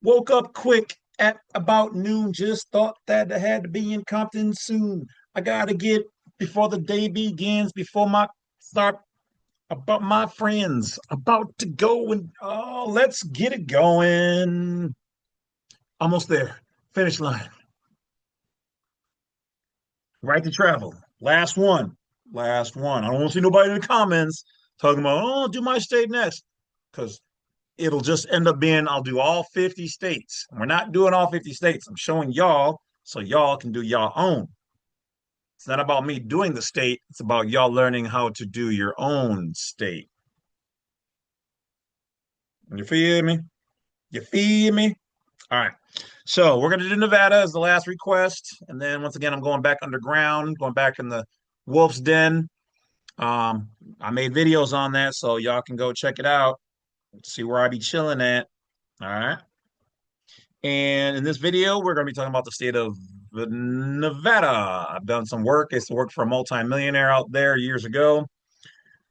Woke up quick at about noon. Just thought that I had to be in Compton soon. I gotta get before the day begins, before my start about my friends about to go and let's get it going. Almost there. Finish line. Right to travel. Last one. Last one. I don't want to see nobody in the comments talking about, oh, do my state next. Because it'll just end up being I'll do all 50 states. We're not doing all 50 states. I'm showing y'all so y'all can do y'all own. It's not about me doing the state. It's about y'all learning how to do your own state. You feel me? You feel me? All right. So we're going to do Nevada as the last request. And then once again, I'm going back underground, going back in the wolf's den. Um, I made videos on that, so y'all can go check it out, see where I be chilling at. All right. And in this video, we're going to be talking about the state of Nevada. I've done some work. I used to work for a multimillionaire out there years ago.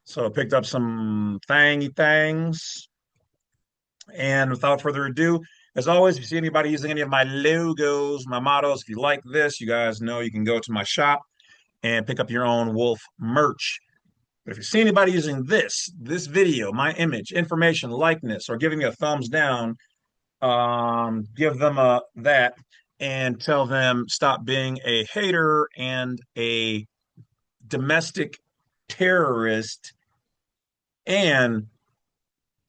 So I picked up some thangy things. And without further ado, as always, if you see anybody using any of my logos, my mottos, if you like this, you guys know you can go to my shop and pick up your own Wolf merch. But if you see anybody using this video, my image, information, likeness, or giving me a thumbs down, give them a that and tell them stop being a hater and a domestic terrorist and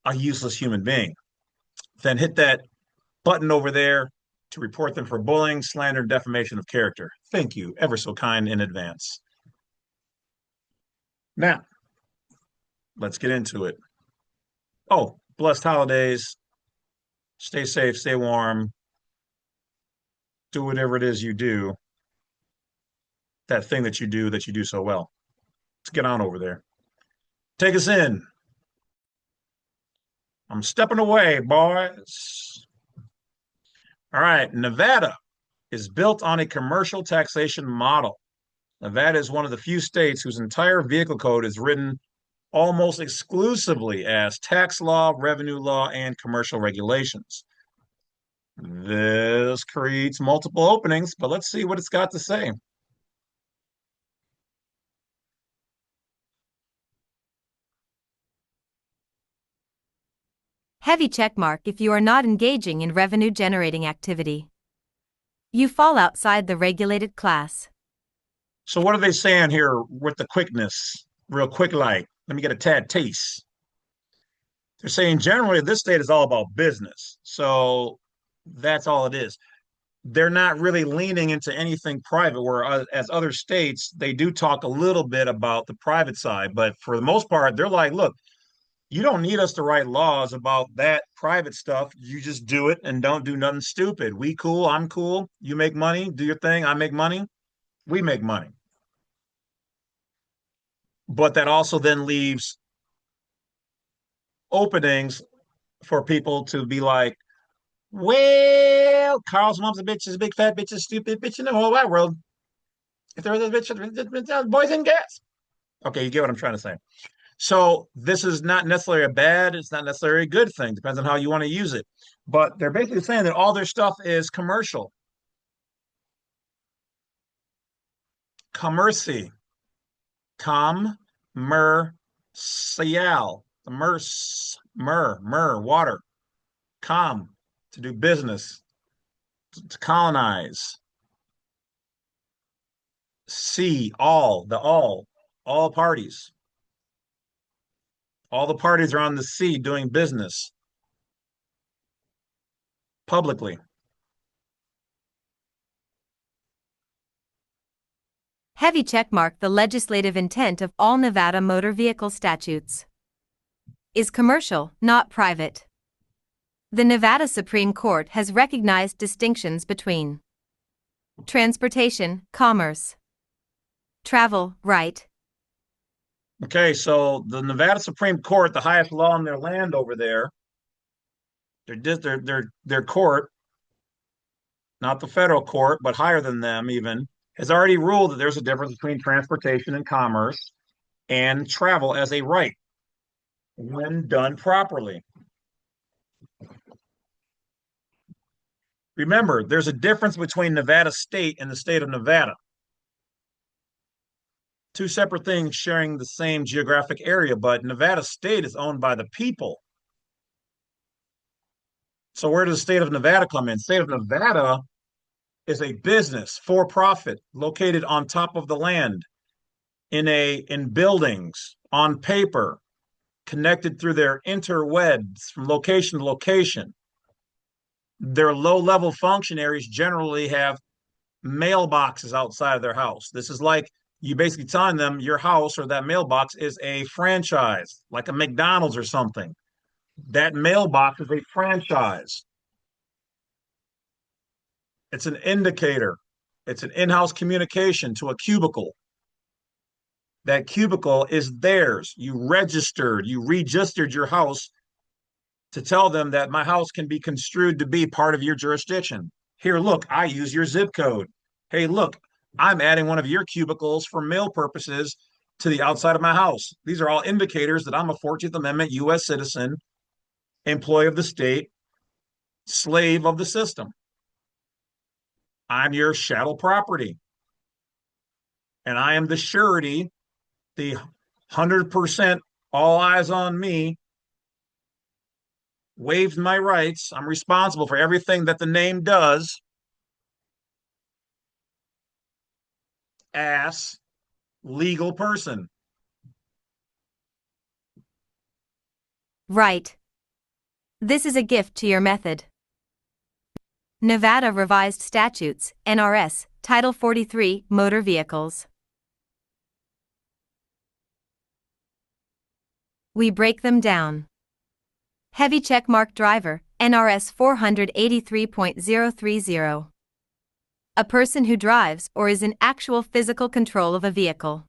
a useless human being. Then hit that button over there to report them for bullying, slander, and defamation of character. Thank you, ever so kind in advance. Now, let's get into it. Oh, blessed holidays. Stay safe, stay warm, do whatever it is you do, that thing that you do so well. Let's get on over there. Take us in. I'm stepping away, boys. All right. Nevada is built on a commercial taxation model. Nevada is one of the few states whose entire vehicle code is written almost exclusively as tax law, revenue law, and commercial regulations. This creates multiple openings, but let's see what it's got to say. Heavy checkmark if you are not engaging in revenue-generating activity. You fall outside the regulated class. So what are they saying here with the quickness? Real quick, like, let me get a tad taste. They're saying generally this state is all about business. So that's all it is. They're not really leaning into anything private, whereas other states, they do talk a little bit about the private side. But for the most part, they're like, look, you don't need us to write laws about that private stuff. You just do it and don't do nothing stupid. We cool, I'm cool. You make money, do your thing, I make money, we make money. But that also then leaves openings for people to be like, well, Carl's mom's a bitch, is a big fat bitch, is a stupid bitch in the whole wide world. If there was a bitch, boys and gas. Okay, you get what I'm trying to say. So this is not necessarily a bad, it's not necessarily a good thing. Depends on how you want to use it. But they're basically saying that all their stuff is commercial. Commercy. Commercial. The water. Com, to do business, to colonize. C, all parties. All the parties are on the sea doing business publicly. Heavy checkmark the legislative intent of all Nevada motor vehicle statutes. Is commercial, not private. The Nevada Supreme Court has recognized distinctions between transportation, commerce, travel, right. Okay, so the Nevada Supreme Court, the highest law in their land over there, their court, not the federal court, but higher than them even, has already ruled that there's a difference between transportation and commerce and travel as a right when done properly. Remember, there's a difference between Nevada state and the state of Nevada. Two separate things sharing the same geographic area, but Nevada state is owned by the people. So where does the state of Nevada come in? State of Nevada is a business for profit located on top of the land in buildings, on paper, connected through their interwebs from location to location. Their low-level functionaries generally have mailboxes outside of their house. This is like you basically telling them your house or that mailbox is a franchise, like a McDonald's or something. That mailbox is a franchise. It's an indicator. It's an in-house communication to a cubicle. That cubicle is theirs. You registered your house to tell them that my house can be construed to be part of your jurisdiction. Here, look, I use your zip code. Hey, look, I'm adding one of your cubicles for mail purposes to the outside of my house. These are all indicators that I'm a 14th Amendment U.S. citizen, employee of the state, slave of the system. I'm your chattel property. And I am the surety, the 100% all eyes on me, waived my rights. I'm responsible for everything that the name does. Ass legal person. Right. This is a gift to your method. Nevada Revised Statutes, NRS, Title 43, Motor Vehicles. We break them down. Heavy checkmark driver, NRS 483.030. A person who drives or is in actual physical control of a vehicle.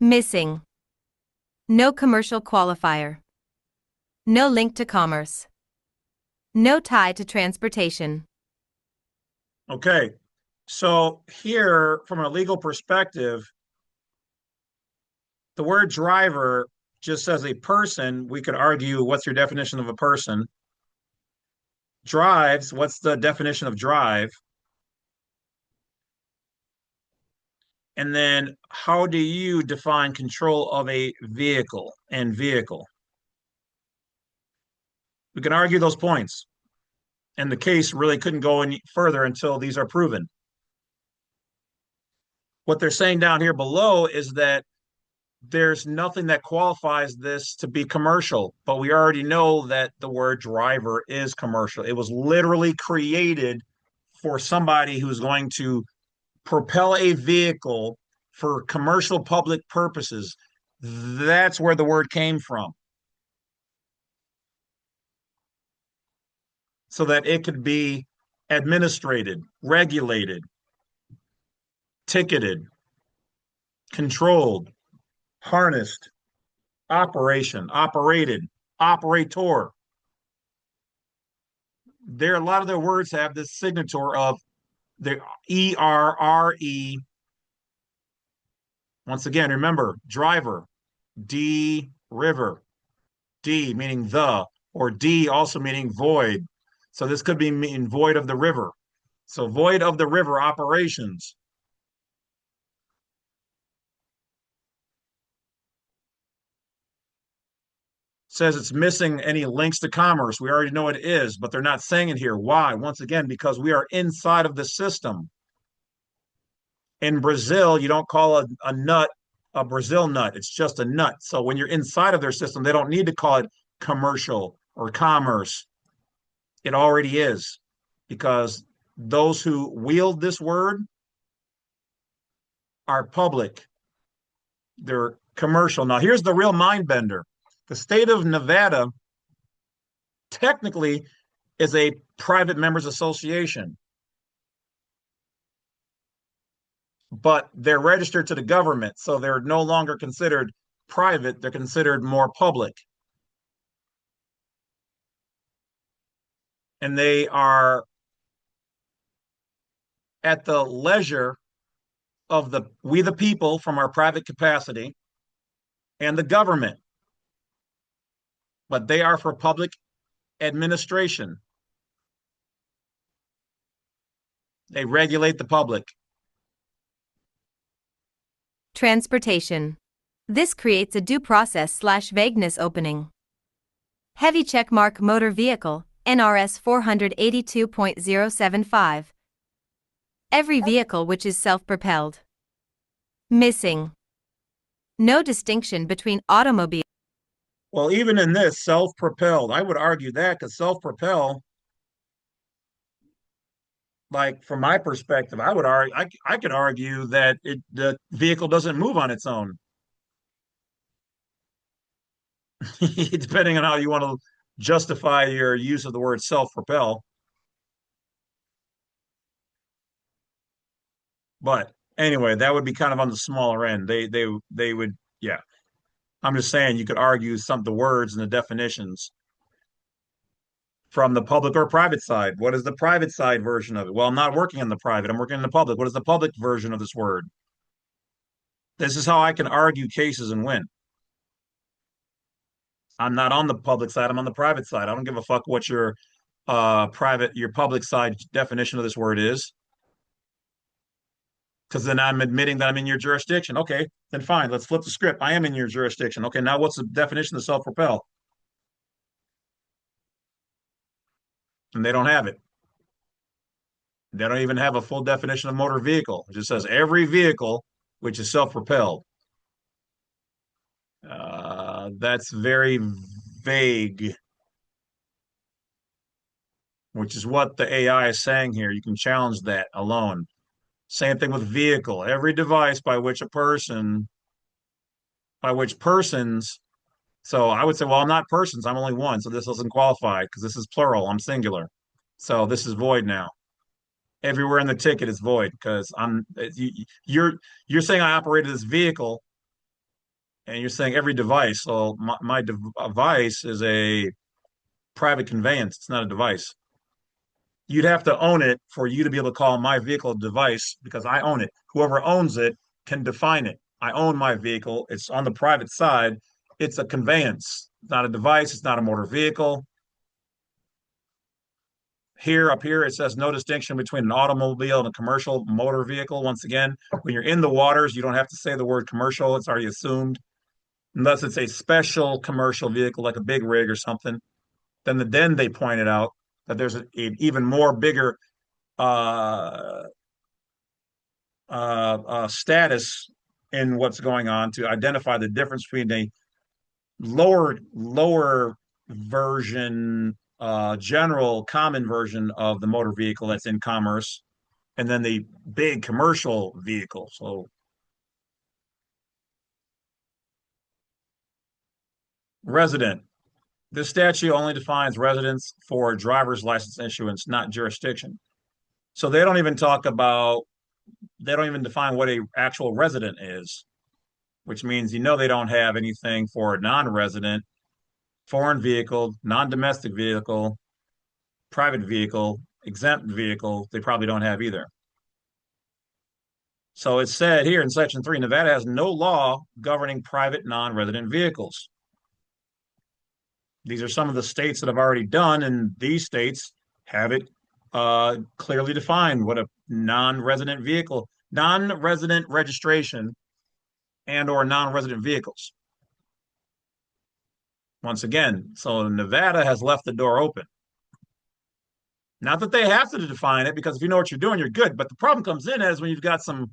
Missing. No commercial qualifier. No link to commerce. No tie to transportation. Okay, so here, from a legal perspective, the word driver just says a person. We could argue, what's your definition of a person? Drives, what's the definition of drive? And then how do you define control of a vehicle and vehicle? We can argue those points. And the case really couldn't go any further until these are proven. What they're saying down here below is that there's nothing that qualifies this to be commercial, but we already know that the word driver is commercial. It was literally created for somebody who's going to propel a vehicle for commercial public purposes. That's where the word came from. So that it could be administrated, regulated, ticketed, controlled, harnessed, operated, operator. A lot of their words have this signature of the ERRE. Once again, remember, driver, D, river, D meaning the, or D also meaning void. So this could be mean void of the river. So void of the river operations. Says it's missing any links to commerce. We already know it is, but they're not saying it here. Why? Once again, because we are inside of the system. In Brazil, you don't call a nut a Brazil nut. It's just a nut. So when you're inside of their system, they don't need to call it commercial or commerce. It already is, because those who wield this word are public. They're commercial. Now, here's the real mind bender. The state of Nevada technically is a private members association, but they're registered to the government, so they're no longer considered private. They're considered more public. And they are at the leisure of we the people from our private capacity and the government, but they are for public administration. They regulate the public. Transportation. This creates a due process/vagueness opening. Heavy checkmark motor vehicle, NRS 482.075. Every vehicle which is self-propelled. Missing. No distinction between automobile. Well, even in this self-propelled, I would argue that because self-propel, like from my perspective, I would argue I could argue that the vehicle doesn't move on its own, depending on how you want to justify your use of the word self-propel. But anyway, that would be kind of on the smaller end. They would, yeah. I'm just saying you could argue some of the words and the definitions from the public or private side. What is the private side version of it? Well, I'm not working in the private. I'm working in the public. What is the public version of this word? This is how I can argue cases and win. I'm not on the public side. I'm on the private side. I don't give a fuck what your public side definition of this word is, because then I'm admitting that I'm in your jurisdiction. Okay, then fine. Let's flip the script. I am in your jurisdiction. Okay, now what's the definition of self-propel? And they don't have it. They don't even have a full definition of motor vehicle. It just says every vehicle which is self-propelled. That's very vague, which is what the AI is saying here. You can challenge that alone. Same thing with vehicle. Every device by which persons. So I would say, well, I'm not persons. I'm only one. So this doesn't qualify because this is plural. I'm singular. So this is void now. Everywhere in the ticket is void because you're you're saying I operated this vehicle and you're saying every device. So my device is a private conveyance. It's not a device. You'd have to own it for you to be able to call my vehicle a device because I own it. Whoever owns it can define it. I own my vehicle. It's on the private side. It's a conveyance. It's not a device. It's not a motor vehicle. Here, up here, it says no distinction between an automobile and a commercial motor vehicle. Once again, when you're in the waters, you don't have to say the word commercial. It's already assumed. Unless it's a special commercial vehicle like a big rig or something. Then they pointed out that there's an even more bigger uh, status in what's going on to identify the difference between a lower version, general common version of the motor vehicle that's in commerce, and then the big commercial vehicle. So resident. This statute only defines residence for driver's license issuance, not jurisdiction. So they don't even define what a actual resident is, which means they don't have anything for a non-resident, foreign vehicle, non-domestic vehicle, private vehicle, exempt vehicle. They probably don't have either. So it's said here in Section 3, Nevada has no law governing private non-resident vehicles. These are some of the states that have already done, and these states have it clearly defined what a non-resident vehicle, non-resident registration, and or non-resident vehicles. Once again, so Nevada has left the door open. Not that they have to define it, because if you know what you're doing, you're good. But the problem comes in as when you've got some,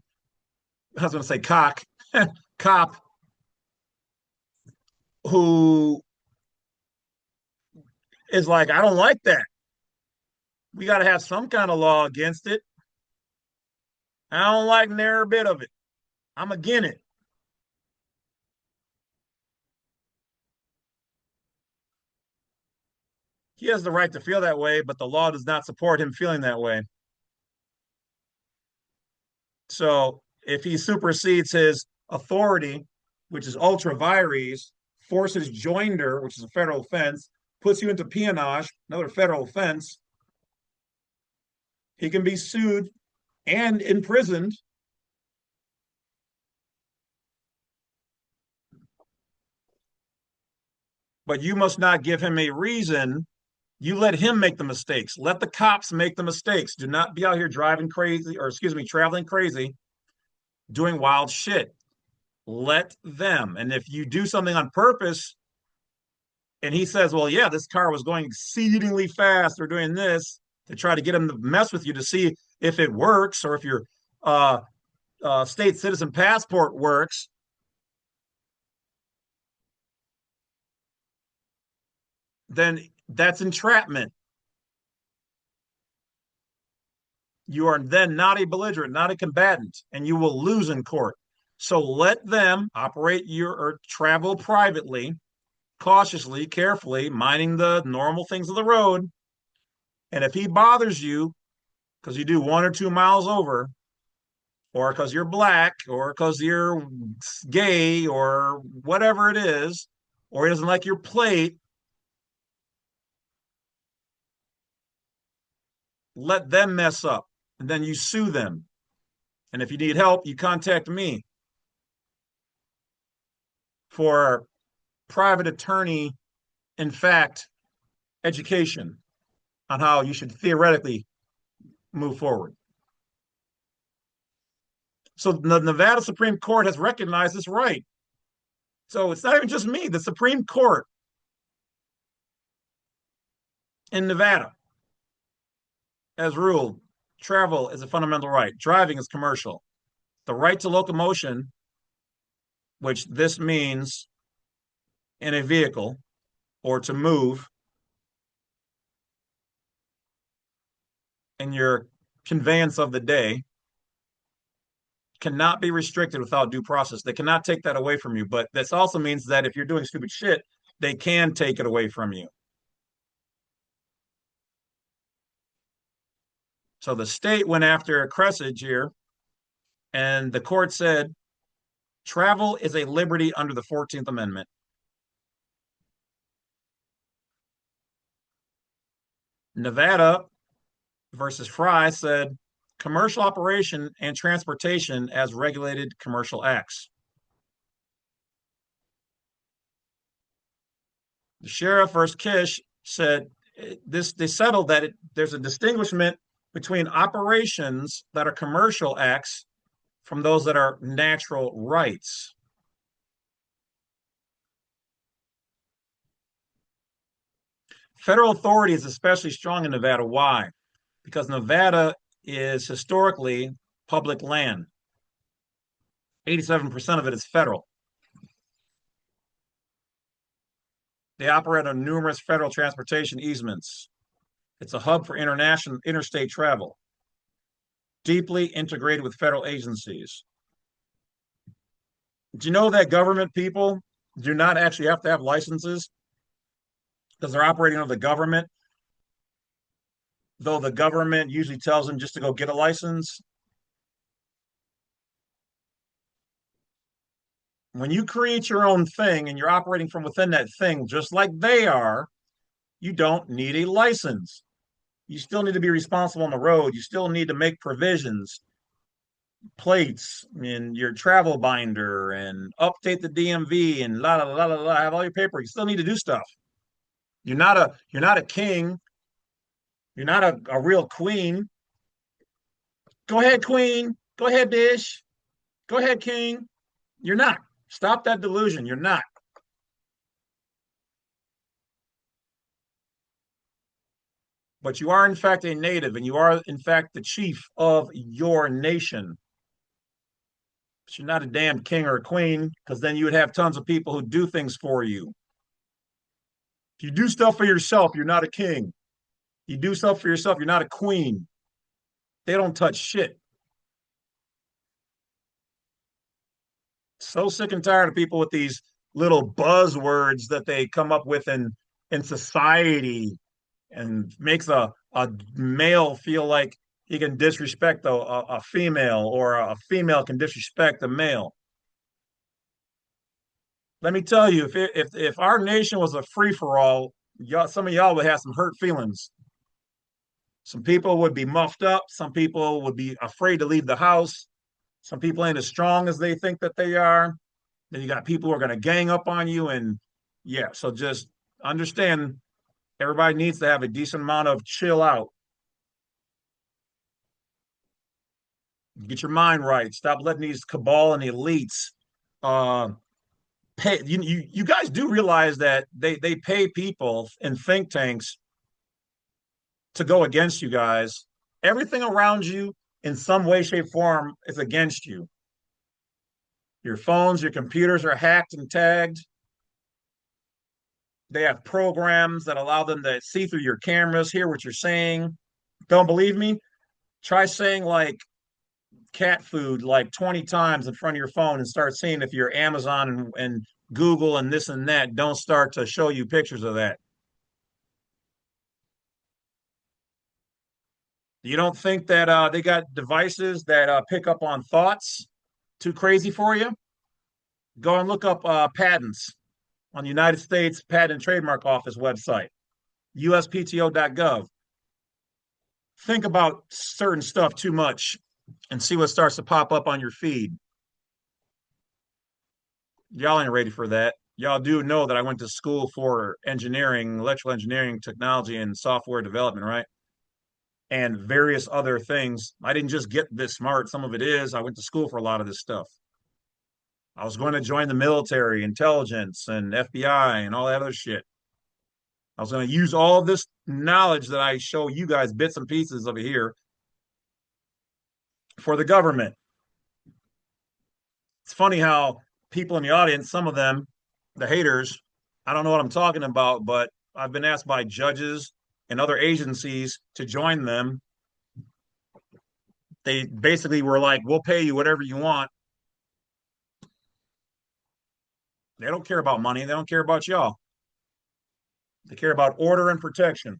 I was going to say cop, who is like, I don't like that. We got to have some kind of law against it. I don't like near a bit of it. I'm against it. He has the right to feel that way, but the law does not support him feeling that way. So if he supersedes his authority, which is ultra vires, forces joinder, which is a federal offense, puts you into peonage, another federal offense, he can be sued and imprisoned. But you must not give him a reason. You let him make the mistakes. Let the cops make the mistakes. Do not be out here driving crazy, or excuse me, traveling crazy, doing wild shit. Let them. And if you do something on purpose and he says, well, yeah, this car was going exceedingly fast or doing this, to try to get him to mess with you to see if it works or if your uh, state citizen passport works, then that's entrapment. You are then not a belligerent, not a combatant, and you will lose in court. So let them operate your or travel privately, cautiously, carefully, minding the normal things of the road. And if he bothers you because you do 1 or 2 miles over, or because you're black, or because you're gay, or whatever it is, or he doesn't like your plate, let them mess up. And then you sue them. And if you need help, you contact me for private attorney, in fact, education on how you should theoretically move forward. So the Nevada Supreme Court has recognized this right. So it's not even just me. The Supreme Court in Nevada has ruled travel is a fundamental right. Driving is commercial. The right to locomotion, which this means in a vehicle or to move in your conveyance of the day, cannot be restricted without due process. They cannot take that away from you. But this also means that if you're doing stupid shit, they can take it away from you. So the state went after Cressage here, and the court said travel is a liberty under the 14th Amendment. Nevada versus Fry said commercial operation and transportation as regulated commercial acts. The sheriff versus Kish said they settled that there's a distinguishment between operations that are commercial acts from those that are natural rights. Federal authority is especially strong in Nevada. Why? Because Nevada is historically public land. 87% of it is federal. They operate on numerous federal transportation easements. It's a hub for interstate travel, deeply integrated with federal agencies. Do you know that government people do not actually have to have licenses because they're operating under the government? Though the government usually tells them just to go get a license. When you create your own thing and you're operating from within that thing, just like they are, you don't need a license. You still need to be responsible on the road. You still need to make provisions, plates in your travel binder, and update the DMV and la la la la la. Have all your paper. You still need to do stuff. You're not a king. You're not a real queen. Go ahead, queen. Go ahead, bish. Go ahead, king. You're not. Stop that delusion. You're not. But you are, in fact, a native, and you are, in fact, the chief of your nation. But you're not a damn king or a queen, because then you would have tons of people who do things for you. If you do stuff for yourself, you're not a king. You do stuff for yourself, you're not a queen. They don't touch shit. So sick and tired of people with these little buzzwords that they come up with in society, and makes a male feel like he can disrespect a female, or a female can disrespect a male. Let me tell you, if our nation was a free for all, some of y'all would have some hurt feelings. Some people would be muffed up. Some people would be afraid to leave the house. Some people ain't as strong as they think that they are. Then you got people who are going to gang up on you. And yeah, so just understand Everybody needs to have a decent amount of chill out. Get your mind right. Stop letting these cabal and elites uh pay you guys do realize that they pay people in think tanks to go against you guys. Everything around you in some way, shape, form is against you. Your phones, your computers are hacked and tagged. They have programs that allow them to see through your cameras, hear what you're saying. Don't believe me? Try saying like cat food like 20 times in front of your phone and start seeing if your Amazon and Google and this and that don't start to show you pictures of that. You don't think that they got devices that pick up on thoughts too crazy for you? Go and look up patents on the United States Patent and Trademark Office website, uspto.gov. Think about certain stuff too much and see what starts to pop up on your feed. Y'all ain't ready for that. Y'all do know that I went to school for engineering, electrical engineering, technology, and software development, right? And various other things. I didn't just get this smart. Some of it is. I went to school for a lot of this stuff. I was going to join the military, intelligence, and FBI, and all that other shit. I was going to use all of this knowledge that I show you guys, bits and pieces of it here, for the government. It's funny how people in the audience, some of them, the haters, I don't know what I'm talking about, but I've been asked by judges and other agencies to join them. They basically were like, we'll pay you whatever you want. They don't care about money. They don't care about y'all. They care about order and protection.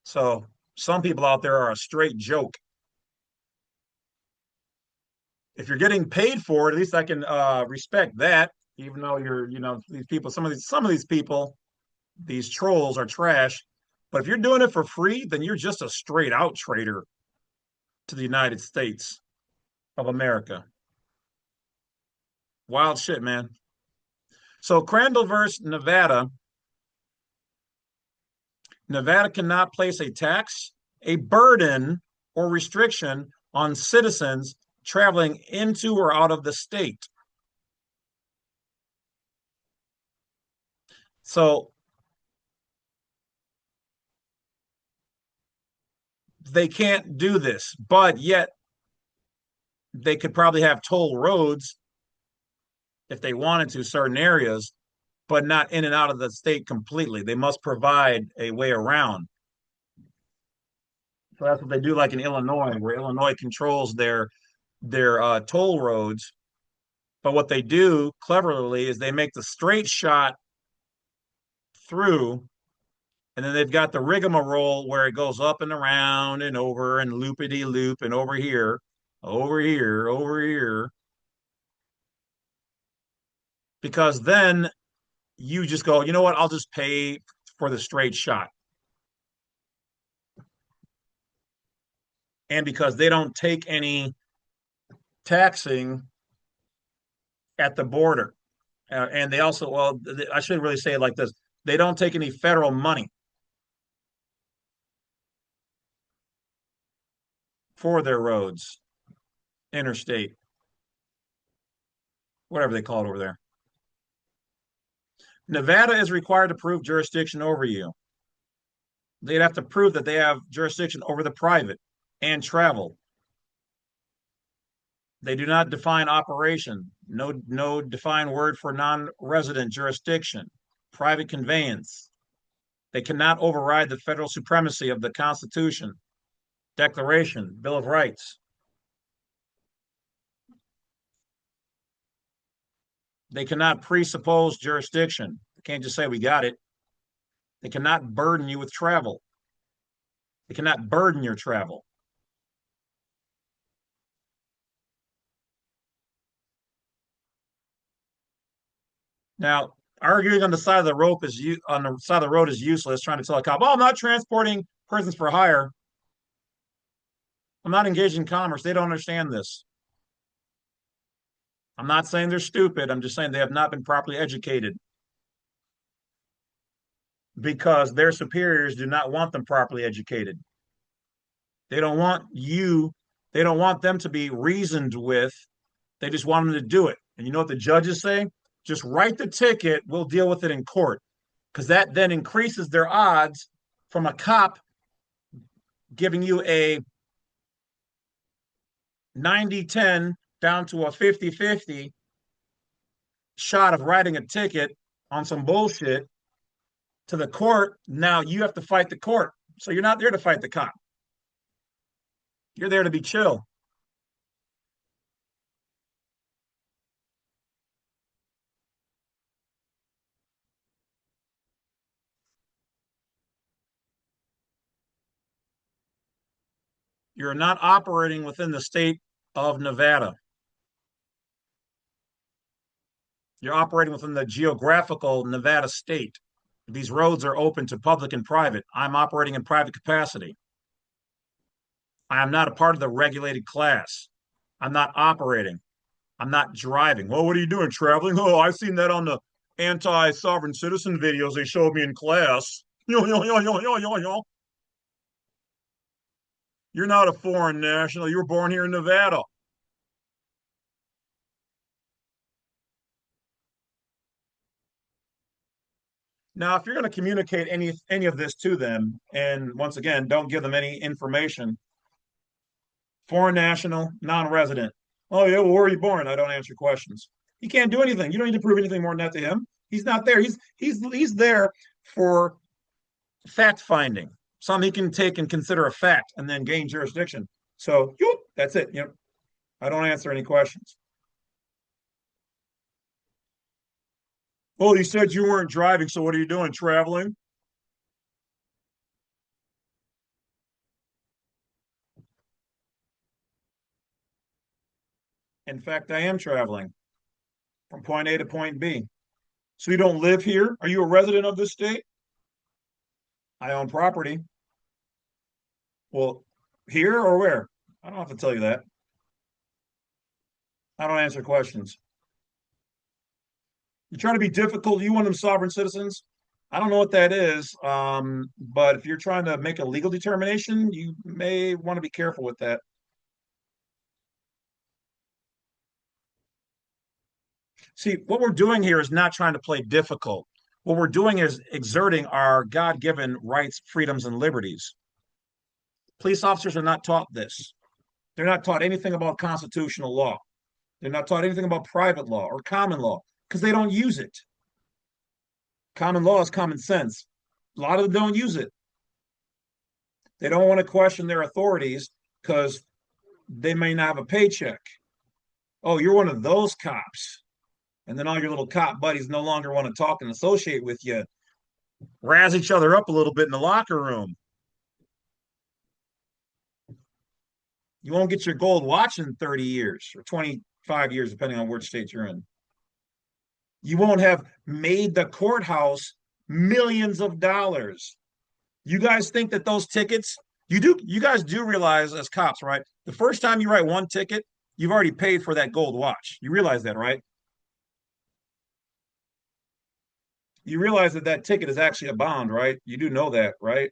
So some people out there are a straight joke. If you're getting paid for it, at least I can respect that. Even though these people, some of these people, these trolls are trash. But if you're doing it for free, then you're just a straight out traitor to the United States of America. Wild shit, man. So Crandall versus Nevada. Nevada cannot place a tax, a burden, or restriction on citizens traveling into or out of the state. So they can't do this, but yet they could probably have toll roads if they wanted to, certain areas, but not in and out of the state completely. They must provide a way around. So that's what they do, like in Illinois, where Illinois controls their toll roads. But what they do cleverly is they make the straight shot through, and then they've got the rigmarole where it goes up and around and over and loopity loop and over here, over here, over here. Because then you just go, you know what? I'll just pay for the straight shot. And because they don't take any taxing at the border. And they also, well, I should really say it like this, they don't take any federal money for their roads, interstate, whatever they call it over there. Nevada is required to prove jurisdiction over you. They'd have to prove that they have jurisdiction over the private and travel. They do not define operation. No defined word for non-resident jurisdiction. Private conveyance. They cannot override the federal supremacy of the Constitution, Declaration, Bill of Rights. They cannot presuppose jurisdiction. They can't just say we got it. They cannot burden you with travel. They cannot burden your travel. Now, arguing on the side of the rope is on the side of the road is useless. Trying to tell a cop, "Oh, I'm not transporting persons for hire. I'm not engaged in commerce." They don't understand this. I'm not saying they're stupid. I'm just saying they have not been properly educated. because their superiors do not want them properly educated. They don't want you, they don't want them to be reasoned with. They just want them to do it. And you know what the judges say? Just write the ticket, we'll deal with it in court. Because that then increases their odds from a cop giving you a 90-10 down to a 50-50 shot of writing a ticket on some bullshit to the court. Now you have to fight the court. So you're not there to fight the cop. You're there to be chill. You're not operating within the state of Nevada. You're operating within the geographical Nevada state. These roads are open to public and private. I'm operating in private capacity. I am not a part of the regulated class. I'm not operating. I'm not driving. Well, what are you doing? Traveling? Oh, I've seen that on the anti-sovereign citizen videos they showed me in class. Yo, yo, yo, yo, yo, yo, yo. You're not a foreign national. You were born here in Nevada. Now, if you're going to communicate any of this to them, and once again, don't give them any information, foreign national, non-resident. Oh yeah, well, where are you born? I don't answer questions. He can't do anything. You don't need to prove anything more than that to him. He's not there. He's there for fact finding. Something he can take and consider a fact and then gain jurisdiction. So that's it. I don't answer any questions. Oh, you said you weren't driving, so what are you doing? Traveling? In fact, I am traveling from point A to point B. So you don't live here? Are you a resident of this state? I own property. Well, here or where? I don't have to tell you that. I don't answer questions. You trying to be difficult? You want them sovereign citizens? I don't know what that is. But if you're trying to make a legal determination, you may want to be careful with that. See, what we're doing here is not trying to play difficult. What we're doing is exerting our God-given rights, freedoms, and liberties. Police officers are not taught this. They're not taught anything about constitutional law. They're not taught anything about private law or common law because they don't use it. Common law is common sense. A lot of them don't use it. They don't want to question their authorities because they may not have a paycheck. Oh, you're one of those cops. And then all your little cop buddies no longer want to talk and associate with you, razz each other up a little bit in the locker room. You won't get your gold watch in 30 years or 25 years, depending on which state you're in. You won't have made the courthouse millions of dollars. You guys think that those tickets, you guys do realize as cops, right? The first time you write one ticket, you've already paid for that gold watch. You realize that, right? You realize that that ticket is actually a bond, right? You do know that, right?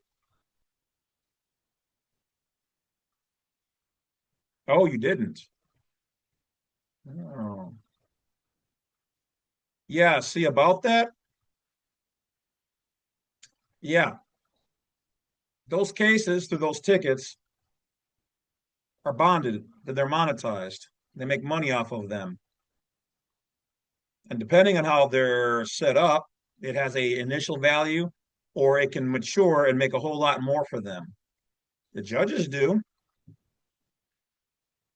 Oh, you didn't. Oh. Yeah, see about that? Yeah. Those cases through those tickets are bonded, that they're monetized. They make money off of them. And depending on how they're set up, it has a initial value or it can mature and make a whole lot more for them. The judges do.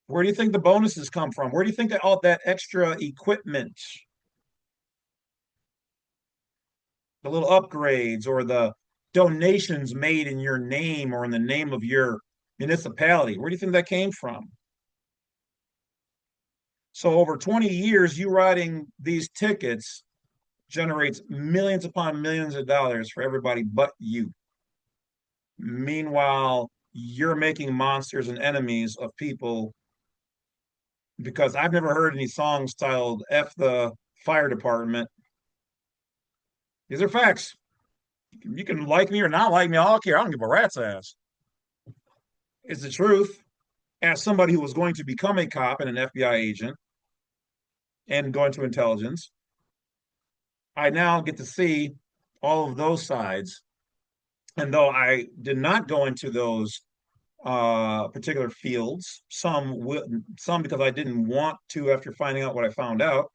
Where do you think the bonuses come from? Where do you think that all that extra equipment, the little upgrades or the donations made in your name or in the name of your municipality, where do you think that came from? So over 20 years, you writing these tickets generates millions upon millions of dollars for everybody but you. Meanwhile, you're making monsters and enemies of people because I've never heard any songs titled F the fire department. These are facts. You can like me or not like me. I don't care. I don't give a rat's ass. It's the truth. As somebody who was going to become a cop and an FBI agent and go into intelligence, I now get to see all of those sides. And though I did not go into those particular fields, some because I didn't want to after finding out what I found out.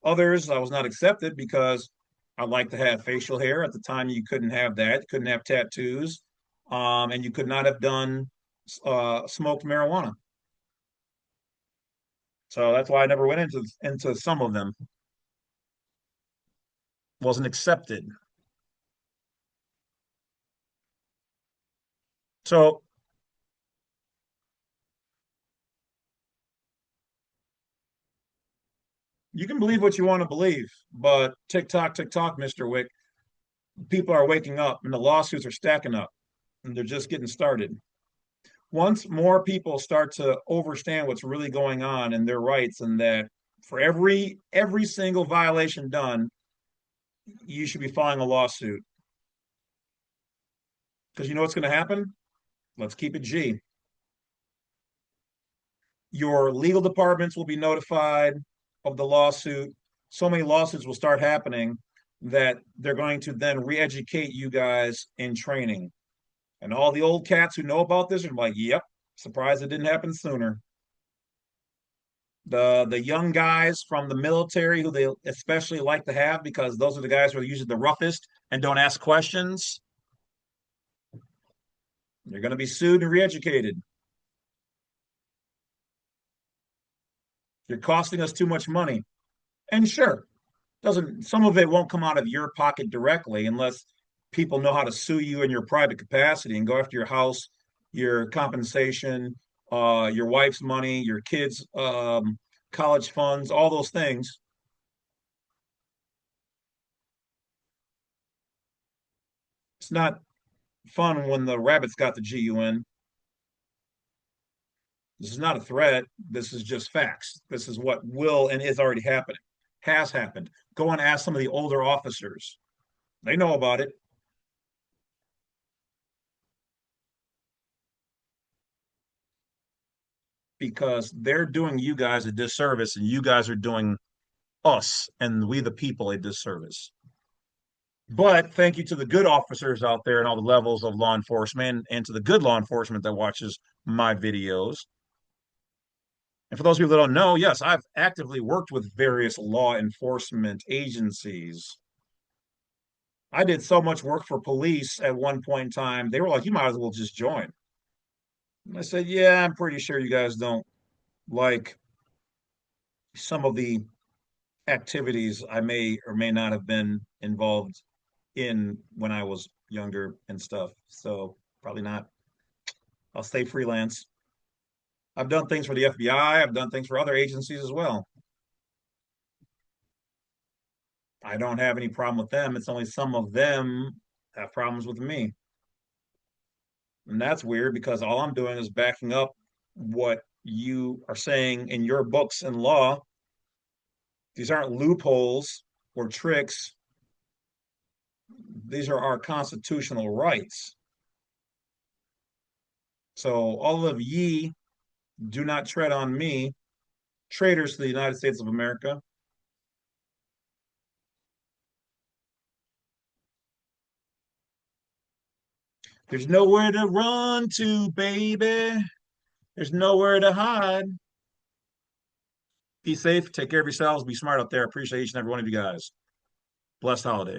Others I was not accepted because I like to have facial hair. At the time, you couldn't have that. You couldn't have tattoos, and you could not have done smoked marijuana. So that's why I never went into some of them. Wasn't accepted. So you can believe what you want to believe, but tick tock, Mr. Wick, people are waking up and the lawsuits are stacking up and they're just getting started. Once more people start to understand what's really going on and their rights, and that for every single violation done, you should be filing a lawsuit. Because you know what's going to happen? Let's keep it G. Your legal departments will be notified of the lawsuit. So many lawsuits will start happening that they're going to then re-educate you guys in training. And all the old cats who know about this are like, yep, surprised it didn't happen sooner. The young guys from the military who they especially like to have because those are the guys who are usually the roughest and don't ask questions. They're going to be sued and re-educated. You're costing us too much money. And sure, doesn't some of it won't come out of your pocket directly unless people know how to sue you in your private capacity and go after your house, your compensation, your wife's money, your kids' college funds, all those things. It's not fun when the rabbits got the GUN. This is not a threat. This is just facts. This is what will and is already happening, has happened. Go and ask some of the older officers. They know about it because they're doing you guys a disservice and you guys are doing us and we the people a disservice. But thank you to the good officers out there and all the levels of law enforcement and to the good law enforcement that watches my videos. And for those people that don't know, yes, I've actively worked with various law enforcement agencies. I did so much work for police at one point in time. They were like, you might as well just join. And I said, yeah, I'm pretty sure you guys don't like some of the activities I may or may not have been involved in when I was younger and stuff. So probably not. I'll stay freelance. I've done things for the FBI. I've done things for other agencies as well. I don't have any problem with them. It's only some of them have problems with me. And that's weird because all I'm doing is backing up what you are saying in your books and law. These aren't loopholes or tricks. These are our constitutional rights. So all of ye do not tread on me, traitors to the United States of America. There's nowhere to run to, baby. There's nowhere to hide. Be safe. Take care of yourselves. Be smart out there. Appreciate each and every one of you guys. Blessed holiday.